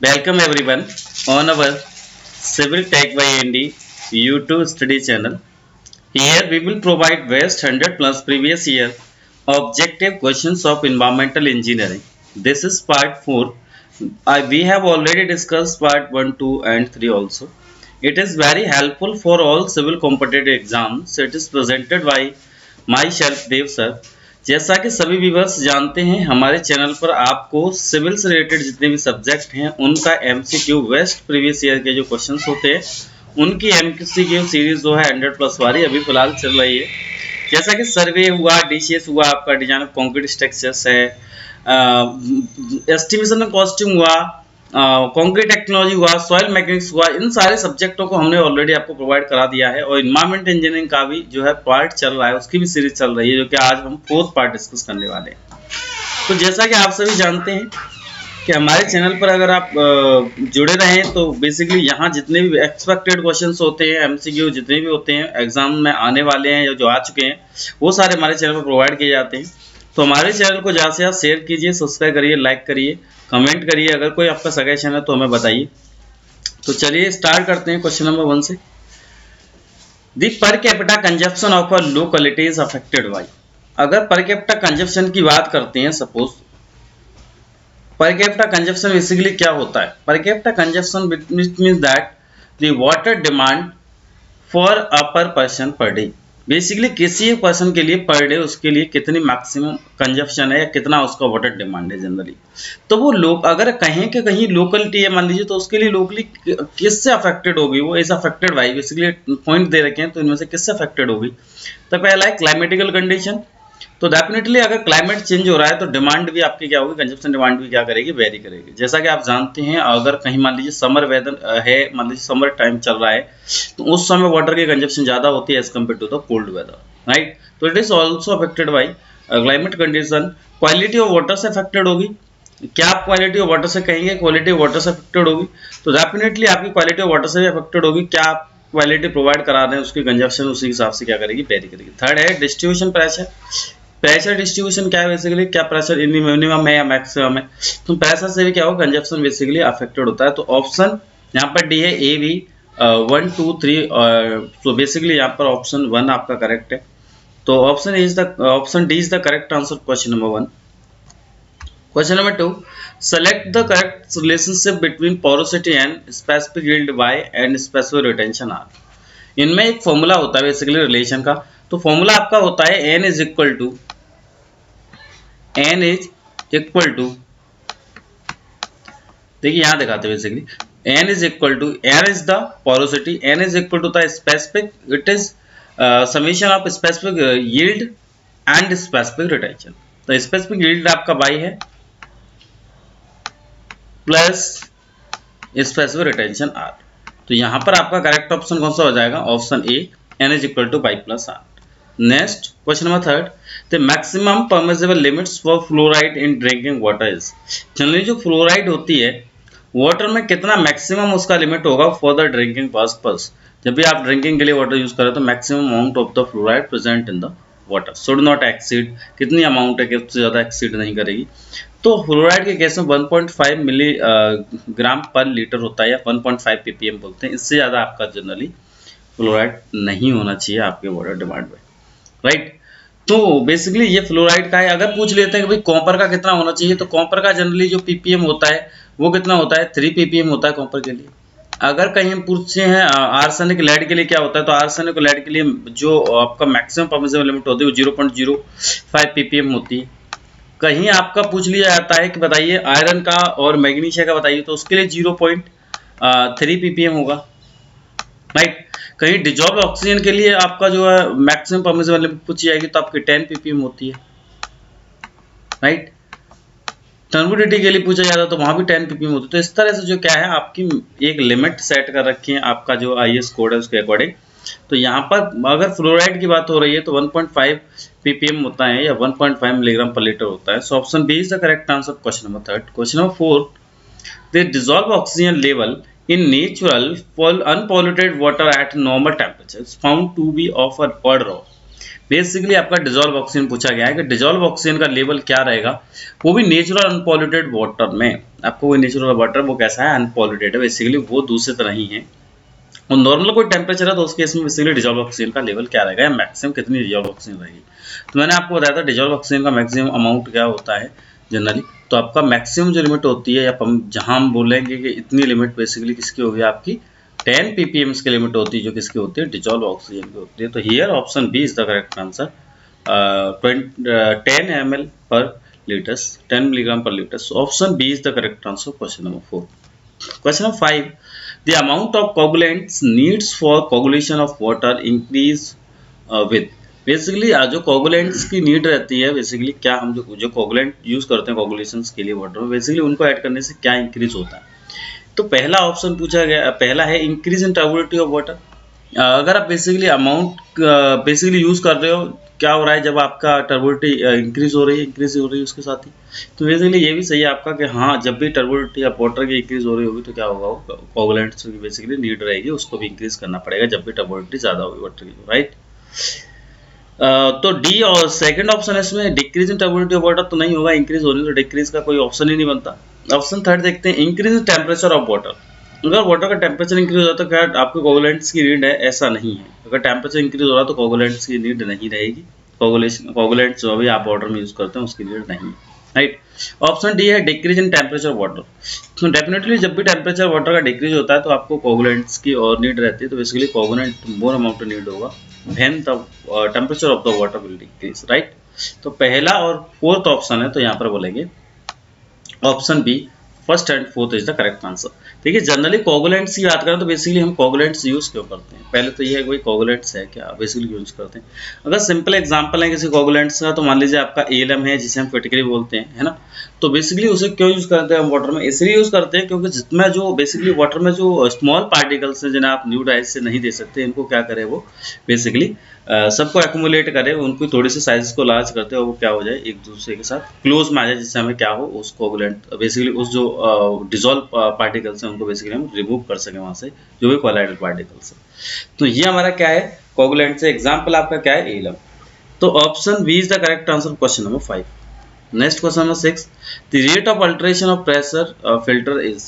Welcome everyone on our Civil Tech by ND YouTube study channel. Here we will provide best 100 plus previous year objective questions of environmental engineering. This is part 4. We have already discussed part 1, 2 and 3 also. It is very helpful for all civil competitive exams. It is presented by myself Dev sir. जैसा कि सभी viewers जानते हैं हमारे channel पर आपको civil से related जितने भी सब्जेक्ट हैं उनका एमसीक्यू वेस्ट प्रीवियस ईयर के जो क्वेश्चंस होते हैं उनकी एमसीक्यू सीरीज जो है 100 प्लस वाली अभी फिलहाल चल रही है। जैसा कि सर्वे हुआ, डीसीएस हुआ, आपका डिजाइन ऑफ कंक्रीट स्ट्रक्चर्स है, एस्टिमेशन ऑफ कॉस्टिंग हुआ, कंक्रीट टेक्नोलॉजी हुआ, सॉइल मैकेनिक्स हुआ, इन सारे सब्जेक्टों को हमने ऑलरेडी आपको प्रोवाइड करा दिया है। और इन्वायरमेंट इंजीनियरिंग का भी जो है पार्ट चल रहा है, उसकी भी सीरीज चल रही है जो कि आज हम फोर्थ पार्ट डिस्कस करने वाले हैं। तो जैसा कि आप सभी जानते हैं कि हमारे चैनल पर अगर आप जुड़े रहें तो बेसिकली यहाँ जितने भी एक्सपेक्टेड क्वेश्चंस होते हैं, एमसीक्यू जितने भी होते हैं एग्जाम में आने वाले हैं या जो आ चुके हैं वो सारे हमारे चैनल पर प्रोवाइड किए जाते हैं। तो हमारे चैनल को ज़्यादा से ज़्यादा शेयर कीजिए, सब्सक्राइब करिए, लाइक करिए, कमेंट करिए। अगर कोई आपका सजेशन है तो हमें बताइए। तो चलिए स्टार्ट करते हैं क्वेश्चन नंबर 1 से। The per capita consumption of a locality is affected by. अगर पर कैपिटा कंजप्शन की बात करते हैं, सपोज पर कैपिटा कंजप्शन बेसिकली क्या होता है? पर capita consumption means that the water demand for a पर पर्सन पर डे। बेसिकली किसी एक पर्सन के लिए पर डे उसके लिए कितनी मैक्सिमम कंजप्शन है या कितना उसका वाटर डिमांड है जनरली। तो वो लोग अगर कहें कि कहीं लोकलिटी है मान लीजिए तो उसके लिए लोकली किससे अफेक्टेड होगी? वो is affected by, basically point दे रखे हैं तो इनमें से किससे अफेक्टेड होगी? तो पहला है क्लाइमेटिकल कंडीशन। तो डेफिनेटली अगर क्लाइमेट चेंज हो रहा है तो डिमांड भी आपकी क्या होगी, कंजप्शन डिमांड भी क्या करेगी, वेरी करेगी। जैसा कि आप जानते हैं अगर कहीं मान लीजिए समर वेदर है, मान लीजिए समर टाइम चल रहा है तो उस समय वाटर की कंजप्शन ज़्यादा होती है as compare to the cold weather, right. तो it is also affected by climate condition. Quality of water से अफेक्टेड होगी। क्या आप क्वालिटी ऑफ वाटर से कहेंगे क्वालिटी ऑफ वाटर से अफेक्टेड होगी? तो डेफिनेटली आपकी क्वालिटी ऑफ वाटर से भी अफेक्टेड होगी। क्या आप क्वालिटी प्रोवाइड करा रहे हैं उसकी कंजप्शन उसी हिसाब से क्या करेगी, वेरी करेगी। थर्ड है डिस्ट्रीब्यूशन प्रेशर। प्रेशर डिस्ट्रीब्यूशन क्या है बेसिकली, क्या प्रेशर मिनिमम है या मैक्सिमम है? तो प्रेशर से भी क्या होगा, कंजप्शन बेसिकली अफेक्टेड होता है। तो ऑप्शन यहाँ पर डी है, ए बी 1 2 3। तो बेसिकली यहाँ पर ऑप्शन 1 आपका करेक्ट है। तो option D is the correct answer question number 1। Question number 2, select the correct relationship between porosity and specific yield by and specific retention R. इनमें एक फॉर्मूला होता है बेसिकली रिलेशन का। तो फॉर्मूला आपका होता है n इज इक्वल टू देखिए यहाँ दिखाते हैं basically n is equal to n is the porosity, n is equal to the specific, it is summation of specific yield and specific retention. तो स्पेसिफिक यील्ड आपका by है plus specific retention R. तो यहाँ पर आपका correct option कौन सा हो जाएगा, option A, n is equal to by plus R. Next question number 3, the maximum permissible limits for fluoride in drinking water is. Generally जो फ्लोराइड होती है वाटर में कितना मैक्सिमम उसका लिमिट होगा फॉर द ड्रिंकिंग पर्पस। जब भी आप ड्रिंकिंग के लिए वाटर यूज करें तो maximum amount of the fluoride present in the water should not exceed, कितनी अमाउंट है कि उससे ज़्यादा एक्सीड नहीं करेगी। तो फ्लोराइड के केस में 1.5 मिली ग्राम पर लीटर होता है या 1.5 ppm बोलते हैं। इससे ज़्यादा आपका जनरली फ्लोराइड नहीं होना चाहिए आपके वाटर डिमांड में, राइट। तो बेसिकली ये फ्लोराइड का है। अगर पूछ लेते हैं कि भाई कॉपर का कितना होना चाहिए, तो कॉपर का जनरली जो ppm होता है वो कितना होता है, 3 ppm होता है कॉपर के लिए। अगर कहीं हम पूछते हैं आर्सेनिक लेड के लिए क्या होता है, तो आर्सेनिक लेड के लिए जो आपका मैक्सिमम परमिसिबल लिमिट होती है वो 0.05 ppm होती है। कहीं आपका पूछ लिया जाता है कि बताइए आयरन का और मैग्नीशिया का बताइए, तो उसके लिए 0.3 ppm होगा, राइट। कहीं डिजॉल्व ऑक्सीजन के लिए आपका जो है मैक्सिमम परमिसिबल लिमिट पूछी जाएगी तो आपकी 10 ppm होती है, राइट। टर्बिडिटी के लिए पूछा जाता है तो वहां भी 10 ppm होती है। तो इस तरह से जो क्या है आपकी एक लिमिट सेट कर रखी है आपका जो IS कोड है उसके अकॉर्डिंग। तो यहाँ पर अगर फ्लोराइड की बात हो रही है तो 1.5 ppm होता है या 1.5 मिलीग्राम पर लीटर होता है। So option B is the correct answer question number 3। Question number 4, the dissolve oxygen level in natural unpolluted water at normal temperature is found to be of an order of। Basically आपका dissolve oxygen पूछा गया है कि dissolve oxygen का level क्या रहेगा, वो भी नेचुरल अनपॉल्यूटेड वाटर में। आपको वो नेचुरल वाटर वो कैसा है, अनपॉल्यूटेड है, बेसिकली वो दूषित नहीं है। और नॉर्मल कोई टेम्परेचर है तो उस केस में बेसिकली डिजोल्व ऑक्सीजन का लेवल क्या रहेगा, या मैक्सिमम कितनी डिजोल्व ऑक्सीजन रहेगी। तो मैंने आपको बताया था डिजोल्व ऑक्सीजन का मैक्सिमम अमाउंट क्या होता है जनरली। तो आपका मैक्सिमम जो लिमिट होती है, या जहां हम बोलेंगे कि इतनी लिमिट बेसिकली किसकी होगी, आपकी 10 ppm की लिमिट होती है, जो किसकी होती है, डिजोल्व ऑक्सीजन की होती है। तो here option B is the correct answer, 10 ml per litres, 10 milligram per litre. So option B is the correct answer question number 4। Question number 5, the amount of coagulants needs for coagulation of water increase with। Basically जो coagulants की need रहती है, basically क्या हम जो coagulant use करते हैं कोगुलेशंस के लिए वाटर में, बेसिकली उनको ऐड करने से क्या इंक्रीज होता है। तो पहला ऑप्शन पूछा गया, पहला है इंक्रीज इन टर्बुलेंटी ऑफ वाटर। अगर आप बेसिकली अमाउंट बेसिकली यूज कर रहे हो, क्या हो रहा है जब आपका टर्बुलेंटी इंक्रीज हो रही है उसके साथ ही। तो बेसिकली ये भी सही है आपका कि हाँ, जब भी टर्बुलेंटी या वाटर की इंक्रीज हो रही होगी तो क्या होगा, कोगुलेंट्स की बेसिकली नीड रहेगी, उसको भी इंक्रीज करना पड़ेगा जब भी टर्बुलेंटी ज्यादा होगी वाटर की, राइट। तो डी और सेकंड ऑप्शन है इसमें, डिक्रीज इन टर्बुलेंटी ऑफ वाटर तो नहीं होगा, इंक्रीज हो रही है तो डिक्रीज का कोई ऑप्शन ही नहीं बनता। ऑप्शन थर्ड देखते हैं, increase in temperature of water. अगर वाटर का टेम्परेचर इंक्रीज हो जाता है, क्या आपके कोगुलेंट्स की नीड है, ऐसा नहीं है। अगर टेम्परेचर इंक्रीज हो रहा है तो कोगुलेंट्स की नीड नहीं रहेगी, कोगुलेंट्स जो भी आप वाटर में यूज करते हैं उसकी नीड नहीं है, राइट। ऑप्शन डी है डिक्रीज इन टेम्परेचर वाटर। तो डेफिनेटली जब भी टेम्परेचर वाटर का डिक्रीज होता है तो आपको कोगुलेंट्स की और नीड रहती है, तो basically coagulant more amount need होगा when the temperature of the water will decrease, right। तो पहला और फोर्थ ऑप्शन है, तो यहाँ पर बोलेंगे option B first and fourth is the correct answer. देखिए जनरली कोगुलेंट्स की बात करें तो बेसिकली हम कोगुलेंट्स यूज क्यों करते हैं, पहले तो ये है कोई कोगुलेंट्स है क्या, बेसिकली यूज करते हैं। अगर सिंपल एग्जांपल है किसी कोगुलेंट्स का, तो मान लीजिए आपका एलएम है जिसे हम फिटकरी बोलते हैं, है ना। तो बेसिकली उसे क्यों यूज करते हैं हम वाटर में, इसलिए यूज करते हैं क्योंकि जितना जो बेसिकली वाटर में जो स्मॉल पार्टिकल्स हैं जिन्हें आप न्यूड आइज से नहीं दे सकते, इनको क्या करे वो बेसिकली सबको एक्यूमुलेट करे, उनको थोड़ी सी साइज को लार्ज करते हैं और वो क्या हो जाए, एक दूसरे के साथ क्लोज में आ जाए, जिससे हमें क्या हो, उस कोगुलेंट बेसिकली उस जो डिजोल्व पार्टिकल्स हैं उनको बेसिकली हम रिमूव कर सकें वहां से, जो भी कोलाइडल पार्टिकल्स है। तो ये हमारा क्या है, कोगुलेंट से एग्जाम्पल आपका क्या है, एलम। तो option B is the correct answer question number 5। Next question number 6, the rate of alteration of pressure filter is.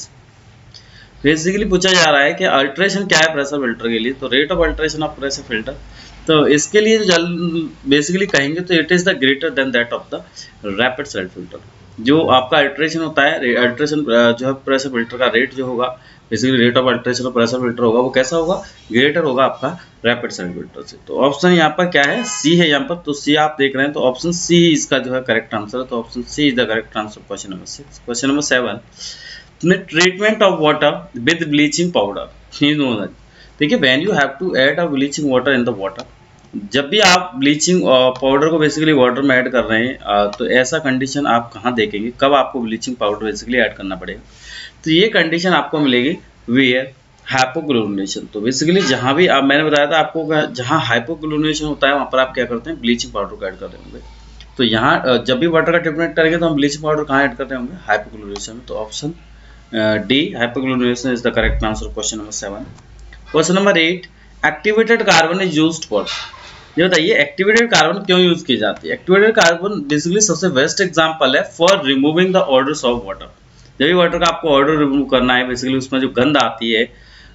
Basically पूछा जा रहा है कि अल्टरेशन क्या है प्रेशर फिल्टर के लिए। तो rate of alteration of pressure filter, तो इसके लिए बेसिकली कहेंगे तो it is the greater than that of the rapid cell filter. जो आपका अल्टरेशन होता है, अल्टरेशन जो है प्रेशर फिल्टर का रेट जो होगा, basically rate of alteration of pressure filter होगा, वो कैसा होगा, ग्रेटर होगा आपका रैपिड सेल फिल्टर से। तो ऑप्शन यहाँ पर क्या है, सी है यहाँ पर। तो सी आप देख रहे हैं, तो ऑप्शन सी इसका जो है करेक्ट आंसर है। तो option C is the correct answer question number 6। Question number 7, treatment of water with bleaching powder. देखिए when you have to add a bleaching water in the water, जब भी आप ब्लीचिंग पाउडर को basically water में add कर रहे हैं, तो ऐसा कंडीशन आप कहाँ देखेंगे, कब आपको ब्लीचिंग पाउडर बेसिकली ऐड करना पड़ेगा। तो ये कंडीशन आपको मिलेगी वेयर हाइपोक्लोरिनेशन। तो बेसिकली जहाँ भी आप, मैंने बताया था आपको, जहाँ हाइपोक्लोरिनेशन होता है वहाँ पर आप क्या करते हैं, ब्लीचिंग पाउडर को ऐड कर रहे होंगे। तो यहाँ जब भी वाटर का ट्रीटमेंट करेंगे तो हम ब्लीचिंग पाउडर कहाँ ऐड कर रहे होंगे, हाइपोक्लोरिनेशन में। तो option D hypochlorination is the correct answer question number 7। Question number 8, activated carbon is used for. ये बताइए एक्टिवेटेड कार्बन क्यों यूज की जाती है। एक्टिवेटेड कार्बन बेसिकली सबसे बेस्ट एग्जांपल है for removing the odours of water. जब भी वाटर का आपको ऑर्डर रिमूव करना है, बेसिकली उसमें जो गंध आती है,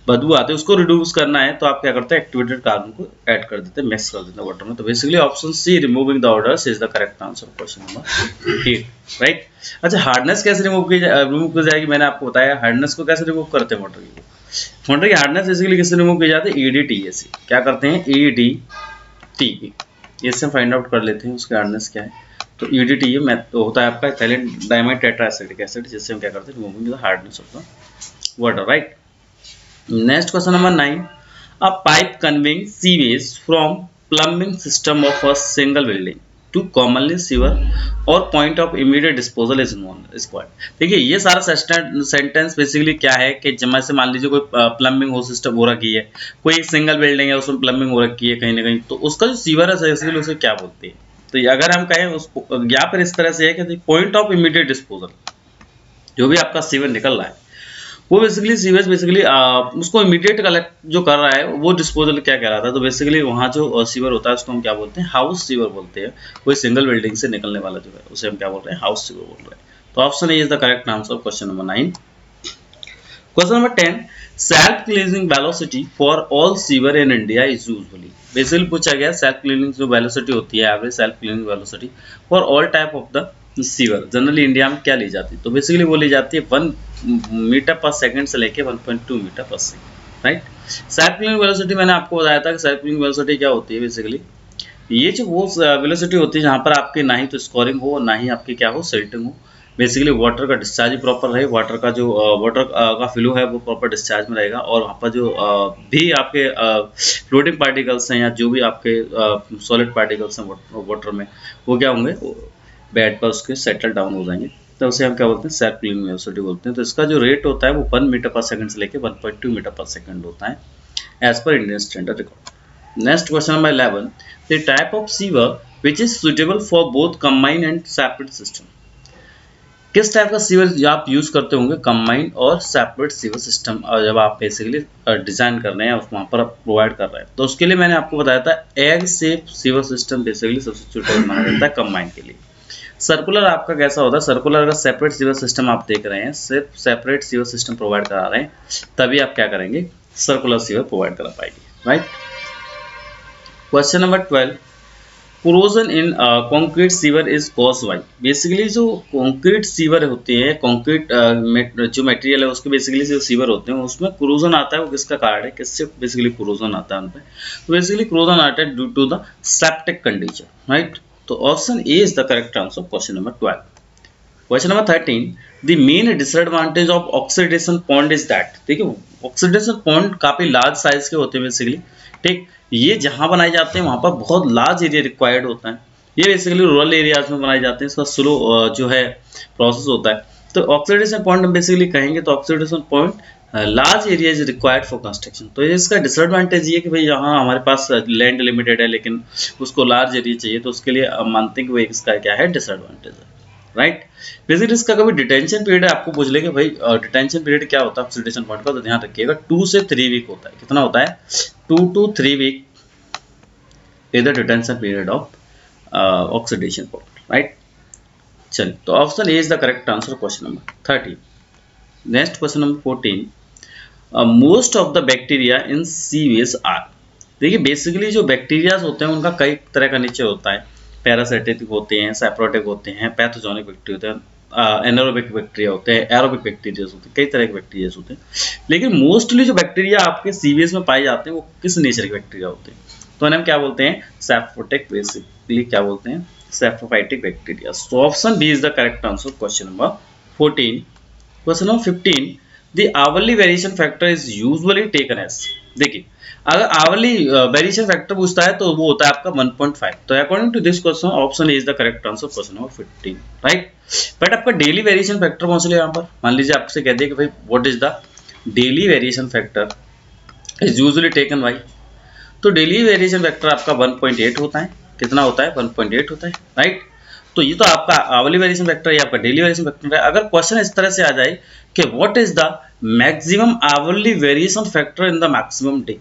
बदबू आती है, उसको रिड्यूस करना है, तो आप क्या करते हैं, एक्टिवेटेड कार्बन को ऐड कर देते हैं, मिक्स कर देते हैं वाटर में। तो basically option C removing the odours is the correct answer question number 8, right. अच्छा, हार्डनेस कैसे रिमूव की जाएगी, मैंने आपको बताया हार्डनेस को कैसे रिमूव करते हैं वाटर की। वाटर की हार्डनेस बेसिकली किससे रिमूव की जाती है, EDTA से। क्या करते हैं, EDTA, इससे फाइंड आउट कर लेते हैं उसकी हार्डनेस क्या है। तो EDTA में तो होता है आपका इथाइलिन डाइमाइड टेट्राएसिडिक एसिड, जिससे हम क्या करते हैं, removing the hardness of the water, right. Next question number 9, a pipe conveying sewage from plumbing system of a single building to commonly sewer or point of immediate disposal is known squad. देखिए ये सारा sentence basically क्या है कि जब से मान लीजिए कोई प्लम्बिंग हो सिस्टम हो रखी है, कोई एक सिंगल बिल्डिंग है उसमें प्लम्बिंग हो रखी है कहीं ना कहीं, तो उसका जो सीवर है बेसिकली उसे क्या बोलते हैं। तो अगर हम कहें उसको, या फिर इस तरह से है कि पॉइंट ऑफ इमीडिएट डिस्पोजल, जो भी आपका सीवर निकल रहा है वो बेसिकली सीवेज बेसिकली उसको इमीडिएट कलेक्ट जो कर रहा है वो डिस्पोजल क्या कहलाता है। तो बेसिकली वहाँ जो सीवर होता है उसको हम क्या बोलते हैं, हाउस सीवर बोलते हैं। कोई सिंगल बिल्डिंग से निकलने वाला जो है उसे हम क्या बोल रहे हैं, हाउस सीवर बोल रहे हैं। तो option A is the correct answer of question number 9। Question number 10, self cleaning velocity for all sewer in India is usually. Basically पूछा गया सेल्फ क्लीनिंग जो वेलोसिटी होती है, average self cleaning velocity for all type of the sewer generally India में क्या ली जाती है। तो बेसिकली वो ली जाती है 1 मीटर पर सेकंड से लेके 1.2 मीटर पर second, right. Self cleaning velocity मैंने आपको बताया था कि सेल्फ क्लीनिंग वेलोसिटी क्या होती है। बेसिकली ये जो वो वेलोसिटी होती है जहाँ पर आपकी ना ही तो स्कोरिंग हो ना ही आपकी क्या हो, सिल्टिंग हो। बेसिकली वाटर का डिस्चार्ज ही प्रॉपर रहे, वाटर का जो वाटर का फ्लो है वो प्रॉपर डिस्चार्ज में रहेगा, और वहाँ पर जो भी आपके फ्लोटिंग पार्टिकल्स हैं या जो भी आपके सॉलिड पार्टिकल्स हैं वाटर में, वो क्या होंगे, बेड पर उसके सेटल डाउन हो जाएंगे। तो उसे हम क्या बोलते हैं, सेल्फ क्लीनिंग वेलोसिटी बोलते हैं। तो इसका जो रेट होता है वो 1 मीटर पर सेकंड से लेकर 1.2 मीटर पर सेकंड होता है एज पर Indian standard record. Next question number 11, the type of sewer which is suitable for both combined and separate system. किस टाइप का सीवर आप यूज करते होंगे, कंबाइंड और सेपरेट सीवर सिस्टम, और जब आप बेसिकली डिजाइन कर रहे हैं वहां पर प्रोवाइड कर रहे हैं। तो उसके लिए मैंने आपको बताया था egg shape sewer system basically सबसे सुटेबल माना जाता है कंबाइंड के लिए। सर्कुलर आपका कैसा होता है, सर्कुलर अगर सेपरेट सीवर सिस्टम आप देख रहे हैं, सिर्फ सेपरेट सीवर सिस्टम प्रोवाइड करा रहे हैं, तभी आप क्या करेंगे, सर्कुलर सीवर प्रोवाइड करा पाएंगे, right. Question number 12, corrosion in concrete sewer is cause by. Basically जो कंक्रीट सीवर होते हैं, कंक्रीट जो मटेरियल है उसके बेसिकली जो सीवर होते हैं उसमें कोरोजन आता है, वो किसका कारण है, किससे बेसिकली कोरोजन आता है उनपे। तो बेसिकली कोरोजन आता है due to the septic condition, right. तो option A is the correct answer question number 12। Question number 13, the main disadvantage of oxidation point is that. देखिए ऑक्सीडेशन पॉइंट काफी लार्ज साइज के होते हैं बेसिकली, ठीक। ये जहां बनाए जाते हैं वहां पर बहुत लार्ज एरिया रिक्वायर्ड होता है। ये बेसिकली रूरल एरियाज में बनाए जाते हैं, इसका स्लो जो है प्रोसेस होता है। तो ऑक्सीडेशन पॉइंट हम बेसिकली कहेंगे तो oxidation point large area is required for construction. तो इसका डिसएडवांटेज ये कि भाई यहाँ हमारे पास लैंड लिमिटेड है लेकिन उसको लार्ज एरिया चाहिए, तो उसके लिए मानते हैं कि वो इसका क्या है, डिसएडवांटेज है, राइट। बेसिकली इसका कभी डिटेंशन पीरियड आपको पूछ ले कि भाई डिटेंशन पीरियड क्या होता है ऑक्सीडेशन पॉइंट का, तो ध्यान रखिएगा 2 से 3 वीक होता है। कितना होता है, 2 to 3 week is the detention period of oxidation point, right. चलिए तो option A is the correct answer question number 13। Next question number 14, most of the bacteria in sewage are. देखिए बेसिकली जो बैक्टीरियाज होते हैं उनका कई तरह का नेचर होता है, पैरासाइटिक होते हैं, सैप्रोटिक होते हैं, पैथोजेनिक बैक्टीरिया होते हैं, एनारोबिक बैक्टीरिया होते हैं, एरोबिक बैक्टीरिया होते हैं, कई तरह के बैक्टीरिया होते हैं। लेकिन मोस्टली जो बैक्टीरिया आपके सीवेज में पाए जाते हैं वो किस नेचर के बैक्टीरिया होते हैं, तो हम क्या बोलते हैं, सैप्रोटिक, बेसिकली क्या बोलते हैं, saprophytic bacteria. So option B is the correct answer question number 14। Question number 15, the hourly variation factor is usually taken as. देखिए अगर आवरली वेरिएशन फैक्टर पूछता है तो वो होता है आपका 1.5। तो according to this question option is the correct answer question number 15, right. But आपका डेली वेरिएशन फैक्टर कौन सा लिया यहाँ पर, मान लीजिए आपसे कह दिया कि भाई what is the daily variation factor is usually taken by, तो डेली वेरिएशन फैक्टर आपका 1.8 होता है। कितना होता है, 1.8 होता है, राइट। तो ये तो आपका आवरली वेरिएशन फैक्टर है, आपका डेली वेरिएशन फैक्टर है। अगर क्वेश्चन इस तरह से आ जाए कि what is the maximum hourly variation factor in the maximum day,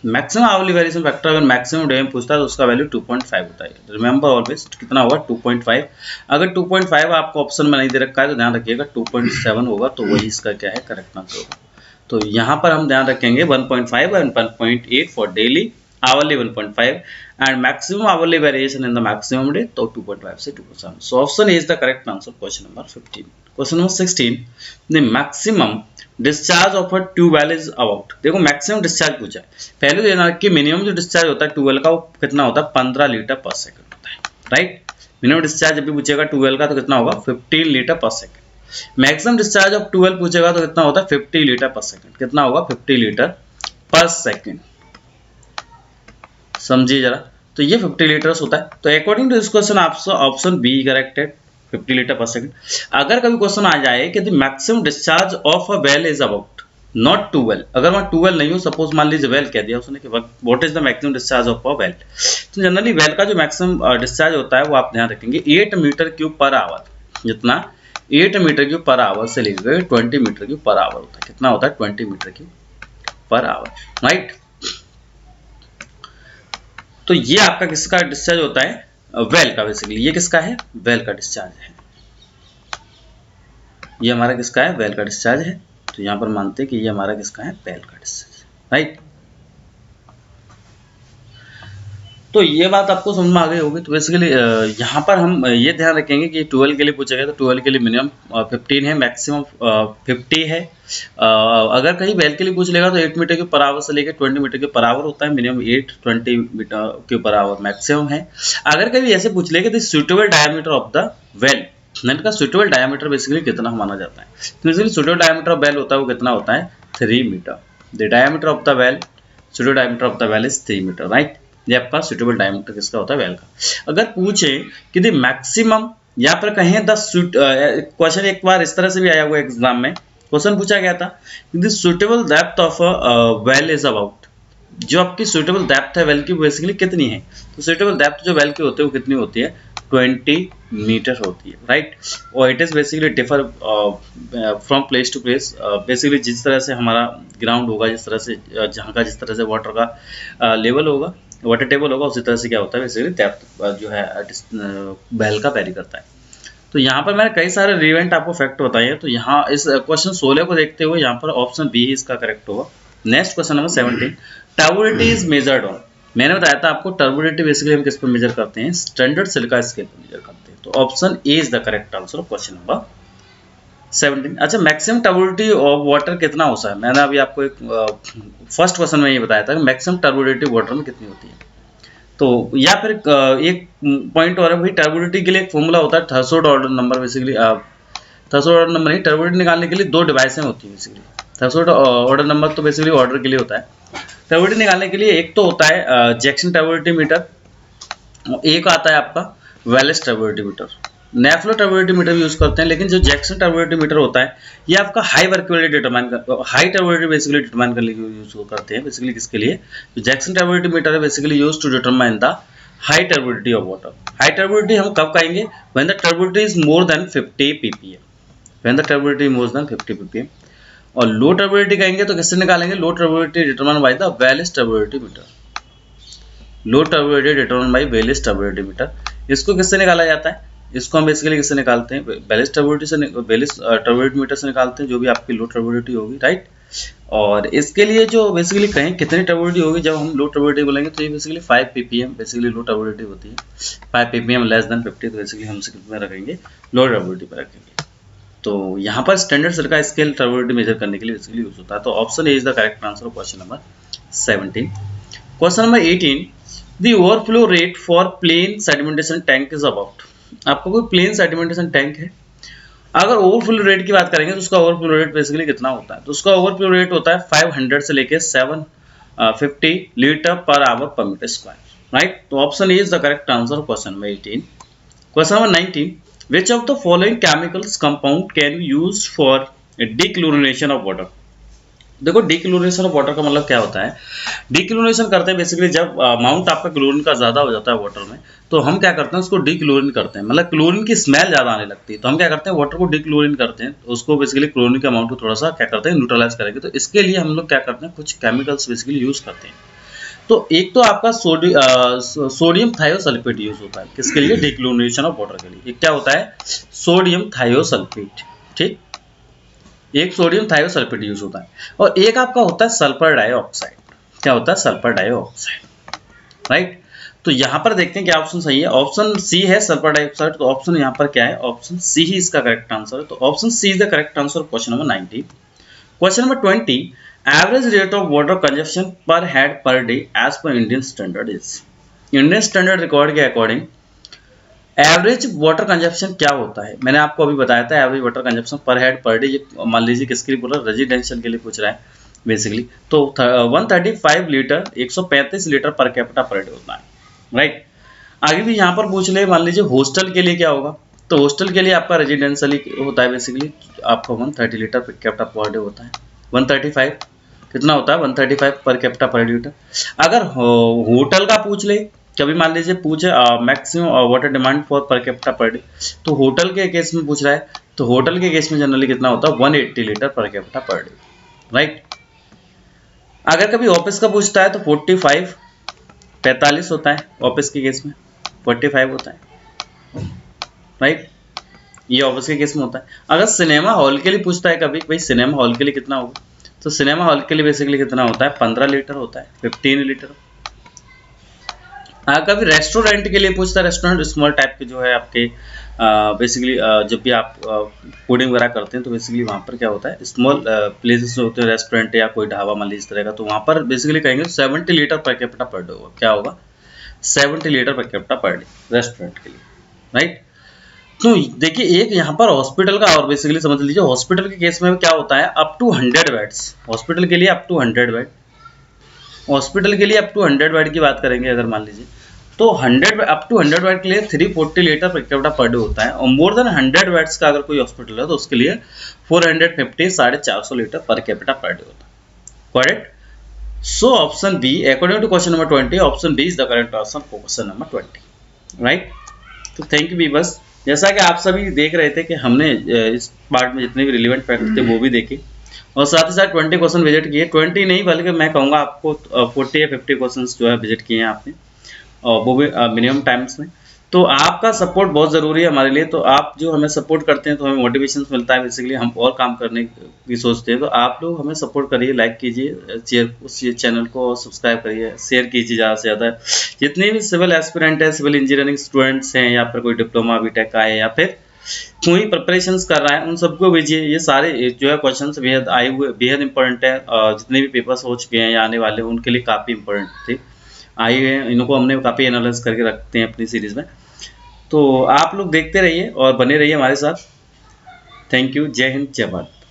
maximum hourly variation factor अगर मैक्सिमम डे में पूछता है तो उसका वैल्यू 2.5 होता है। रिमेंबर ऑलवेज कितना होगा, 2.5। अगर 2.5 आपको ऑप्शन में नहीं दे रखा है तो ध्यान रखिएगा 2.7 होगा, तो वही इसका क्या है, करेक्ट आंसर होगा। तो यहाँ पर हम ध्यान रखेंगे 1.5 and 1.8 for daily, hourly 1.5 and maximum hourly variation in the maximum day, तो 2.5 से 2.7। So option is the correct answer question number 15। Question number 16, the maximum discharge of a tube well is about. देखो मैक्सिमम डिस्चार्ज पूछा है, पहले तो देना कि minimum जो डिस्चार्ज होता है ट्यूबवेल का वो कितना होता है, 15 लीटर पर सेकंड होता है, राइट। मिनिमम डिस्चार्ज जब भी पूछेगा ट्यूबवेल का तो कितना होगा, 15 litre per second. Maximum discharge of tube well पूछेगा तो कितना होता है, 50 लीटर पर सेकंड। कितना होगा, 50 लीटर पर सेकंड, समझिए जरा। तो ये 50 लीटर्स होता है। तो अकॉर्डिंग टू दिस क्वेश्चन आपसे ऑप्शन बी करेक्ट है, 50 लीटर पर सेकंड। अगर कभी क्वेश्चन आ जाए कि the maximum discharge of a well is about not tube well, अगर वहाँ ट्यूबवेल नहीं हो, सपोज मान लीजिए वेल कह दिया उसने कि what is the maximum discharge of a well, तो जनरली वेल का जो मैक्सिमम डिस्चार्ज होता है वो आप ध्यान रखेंगे 8 मीटर क्यूब पर आवर, जितना 8 मीटर क्यूब पर आवर से लेकर 20 मीटर क्यूब पर आवर होता है। कितना होता है? 20 metre cube per hour, right. तो ये आपका किसका डिस्चार्ज होता है? वेल का। बेसिकली ये किसका है? वेल का डिस्चार्ज है। ये हमारा किसका है? वेल का डिस्चार्ज है। तो यहाँ पर मानते हैं कि ये हमारा किसका है? वेल का डिस्चार्ज, राइट। तो ये बात आपको समझ में आ गई होगी। तो बेसिकली यहाँ पर हम ये ध्यान रखेंगे कि 12 के लिए पूछा गया तो 12 के लिए मिनिमम 15 है, मैक्सिमम 50 है। अगर कहीं वेल के लिए पूछ लेगा तो 8 मीटर के पर आवर से लेकर 20 मीटर के पर आवर होता है। मिनिमम 8, 20 मीटर के पर आवर मैक्सिमम है। अगर कभी ऐसे पूछ लेगा तो suitable diameter of the well, net का सुटेबल डायमीटर बेसिकली कितना माना जाता है? तो बेसिकली सुटेबल डायमीटर ऑफ वेल होता है वो कितना होता है? 3 metre. The diameter of the well, suitable diameter of the well is 3 metre, right. ये आपका सुटेबल डायमीटर किसका होता है? वेल का। अगर पूछे कि द मैक्सिमम, यहाँ पर कहें द क्वेश्चन एक बार इस तरह से भी आया हुआ एग्जाम में, क्वेश्चन पूछा गया था the suitable depth of well is about, जो आपकी सुटेबल डेप्थ है वेल की बेसिकली कितनी है? तो सुटेबल डेप्थ जो वेल की होती है वो कितनी होती है? 20 मीटर होती है, राइट। और it is basically differ from place to place. Basically जिस तरह से हमारा ग्राउंड होगा, जिस तरह से जहाँ का जिस तरह से वाटर का लेवल होगा, वाटर टेबल होगा, उसी तरह से क्या होता है बेसिकली डेप्थ जो है वेल का वेरी करता है। तो यहाँ पर मैंने कई सारे रिलेवेंट आपको फैक्ट बताए हैं। तो यहाँ इस क्वेश्चन 16 को देखते हुए यहाँ पर ऑप्शन बी इसका करेक्ट होगा। Next question number 17, turbidity is measured on. मैंने बताया था आपको टर्बुलेंटी बेसिकली हम किस पर मेजर करते हैं? स्टैंडर्ड सिलिका स्केल पर मेजर करते हैं। तो option A is the correct answer of question number 17। अच्छा, मैक्सिमम टर्बुलेंटी ऑफ वाटर कितना होता है? मैंने अभी आपको एक फर्स्ट क्वेश्चन में ये बताया था कि मैक्सिमम टर्बुलेंटी वाटर में कितनी होती है। तो या फिर एक पॉइंट और है भाई, टर्बुलेंटी के लिए एक फॉर्मूला होता है threshold order number. Basically threshold order number नहीं, टर्बुलेंटी निकालने के लिए दो डिवाइसें होती है बेसिकली। थ्रेशोल्ड ऑर्डर नंबर तो बेसिकली ऑर्डर के लिए होता है। टर्बुलेंटी निकालने के लिए एक तो होता है जैक्सन टर्बुलेंटी मीटर, एक आता है आपका वेलेस टर्बुलेंटी मीटर। नेफ्लो टर्बुलेंटी मीटर भी यूज करते हैं, लेकिन जो जैक्सन टर्बुलेंटी मीटर होता है ये आपका हाई वर्किबिलिटी डिटरमाइन कर, हाई टर्बुलेंटी बेसिकली डिटरमाइन करने के लिए यूज करते हैं। बेसिकली किसके लिए? जो जैक्सन टर्बुलेंटी मीटर है basically use to determine the high turbidity of water. High turbidity हम कब कहेंगे? When the turbidity is more than 50 ppm, when the turbidity more than 50 ppm। और लो टर्बुलेंटी कहेंगे तो किससे निकालेंगे? Low turbidity determine by the Baylis turbidity meter. Low turbidity determine by Baylis turbidity meter. इसको किससे निकाला जाता है? इसको हम बेसिकली किससे निकालते हैं? वेलेस टर्बुलेंटी से, वेलेस टर्बुलेंटी मीटर से निकालते हैं, जो भी आपकी लो टर्बुलेंटी होगी, राइट। और इसके लिए जो बेसिकली कहें कितनी टर्बुलेंटी होगी जब हम लो टर्बुलेंटी बोलेंगे, तो ये बेसिकली 5 ppm बेसिकली लो टर्बुलेंटी होती है। 5 ppm लेस देन 50, तो बेसिकली हम कितने रखेंगे? लो टर्बुलेंटी पर रखेंगे। तो यहाँ पर स्टैंडर्ड सिलिका स्केल टर्बुलेंटी मेजर करने के लिए बेसिकली यूज होता है। तो option A is the correct answer of question number 17। Question number 18, the overflow rate for plain sedimentation tank is about. आपको कोई प्लेन सेडिमेंटेशन टैंक है, अगर ओवरफ्लो रेट की बात करेंगे तो उसका ओवरफ्लो रेट बेसिकली कितना होता है? तो उसका ओवरफ्लो रेट होता है 500 से लेके 750 लीटर पर आवर पर मीटर स्क्वायर, राइट। तो option A is the correct answer of question number 18। Question number 19, which of the following chemicals compound can be used for dechlorinations of water। देखो, डिक्लोरिनेशन of water का मतलब क्या होता है? डिक्लोरिनेशन करते हैं बेसिकली जब अमाउंट आपका क्लोरीन का ज्यादा हो जाता है वाटर में, तो हम क्या करते हैं? उसको डिक्लोरिन करते हैं, मतलब क्लोरीन की स्मेल ज्यादा आने लगती है, तो हम क्या करते हैं? वाटर को डिक्लोरिन करते हैं, उसको बेसिकली क्लोरीन के अमाउंट को थोड़ा सा क्या करते हैं? न्यूट्रलाइज करेंगे। तो इसके लिए हम लोग क्या करते हैं? कुछ केमिकल्स बेसिकली यूज करते हैं। तो एक तो आपका सोडियम थायोसल्फेट यूज होता है, किसके लिए? डिक्लोरिनेशन ऑफ वाटर के लिए। एक क्या होता है? सोडियम थायोसल्फेट, ठीक। एक सोडियम थायोसल्फेट यूज होता है, और एक आपका होता है सल्फर डाइऑक्साइड। क्या होता है? Sulphur dioxide, right. तो यहाँ पर देखते हैं क्या ऑप्शन सही है। ऑप्शन सी है सल्फर डाइऑक्साइड। तो ऑप्शन यहाँ पर क्या है? ऑप्शन सी ही इसका करेक्ट आंसर है। तो option C is the correct answer of question number 19। Question number 20, average rate of water consumption per head per day as पर Indian standard is. Indian standard record के according average water consumption क्या होता है? मैंने आपको अभी बताया था average water consumption per head per day. ये मान लीजिए किसके लिए बोला? रेजिडेंशियल के लिए पूछ रहा है बेसिकली। तो 135 लीटर 135 लीटर पर कैपिटा पर डे होता है, राइट। आगे भी यहाँ पर पूछ ले, मान लीजिए हॉस्टल के लिए क्या होगा? तो हॉस्टल के लिए आपका रेजिडेंशियल होता है बेसिकली, आपका 130 लीटर पर कैपिटा पर डे होता है। 135 कितना होता है? 135 पर कैपिटा पर लीटर। अगर होटल का पूछ ले, कभी मान लीजिए पूछे maximum water demand for per capita per day, तो होटल के केस में पूछ रहा है तो होटल के केस में जनरली कितना होता है 180 litre per capita per day, right. अगर कभी ऑफिस का पूछता है तो 45 होता है, ऑफिस के केस में 45 होता है, राइट। ये ऑफिस के केस में होता है। अगर सिनेमा हॉल के लिए पूछता है कभी, भाई सिनेमा हॉल के लिए कितना होगा, तो सिनेमा हॉल के लिए बेसिकली कितना होता है 15 लीटर होता है, 15 लीटर। कभी रेस्टोरेंट के लिए पूछता है, रेस्टोरेंट स्मॉल टाइप के जो है आपके बेसिकली जब भी आप फूडिंग वगैरह करते हैं तो बेसिकली वहाँ पर क्या होता है स्मॉल प्लेसेस होते हैं, रेस्टोरेंट या कोई ढाबा मान लीजिए इस तरह का, तो वहाँ पर बेसिकली कहेंगे 70 litre per capita per day होगा। क्या होगा 70 litre per capita per day restaurant के लिए, राइट। तो देखिए एक यहाँ पर हॉस्पिटल का और बेसिकली समझ लीजिए, हॉस्पिटल के केस में क्या होता है अप टू 100 बेड्स, हॉस्पिटल के लिए अप टू 100 बेड, हॉस्पिटल के लिए अप टू 100 बेड की बात करेंगे अगर मान लीजिए, तो 100 अप टू 100 बेड के लिए 340 लीटर पर कैपिटा पर डे होता है, और मोर देन 100 बेड्स का अगर कोई हॉस्पिटल है तो उसके लिए 450 450 लीटर पर कैपिटा पर डे होता है, correct. So option B according to question number 20, option B is the correct answer for question number 20, right. तो थैंक यू बस, जैसा कि आप सभी देख रहे थे कि हमने इस पार्ट में जितने भी रिलेवेंट फैक्ट थे वो भी देखे, और साथ ही साथ 20 क्वेश्चन विजिट किए, 20 नहीं बल्कि मैं कहूँगा आपको 40 या 50 क्वेश्चन जो है विजिट किए हैं आपने, और वो भी मिनिमम टाइम्स में। तो आपका सपोर्ट बहुत ज़रूरी है हमारे लिए, तो आप जो हमें सपोर्ट करते हैं तो हमें मोटिवेशन मिलता है, बेसिकली हम और काम करने की सोचते हैं। तो आप लोग हमें सपोर्ट करिए, लाइक कीजिए उस चैनल को, सब्सक्राइब करिए, शेयर कीजिए ज़्यादा से ज़्यादा। जितने भी सिविल एस्पिरेंट है, सिविल इंजीनियरिंग स्टूडेंट्स हैं, या फिर कोई डिप्लोमा बीटेक का है, या फिर कोई प्रिपरेशंस कर रहा है, उन सबको भेजिए। ये सारे जो है क्वेश्चंस बेहद आए हुए बेहद इंपॉर्टेंट है, जितने भी पेपर्स हो चुके हैं या आने वाले उनके लिए काफ़ी इंपॉर्टेंट थे, आए हुए हैं, इनको हमने काफ़ी एनालाइज करके रखते हैं अपनी सीरीज़ में। तो आप लोग देखते रहिए और बने रहिए हमारे साथ। थैंक यू, जय हिंद, जय भारत।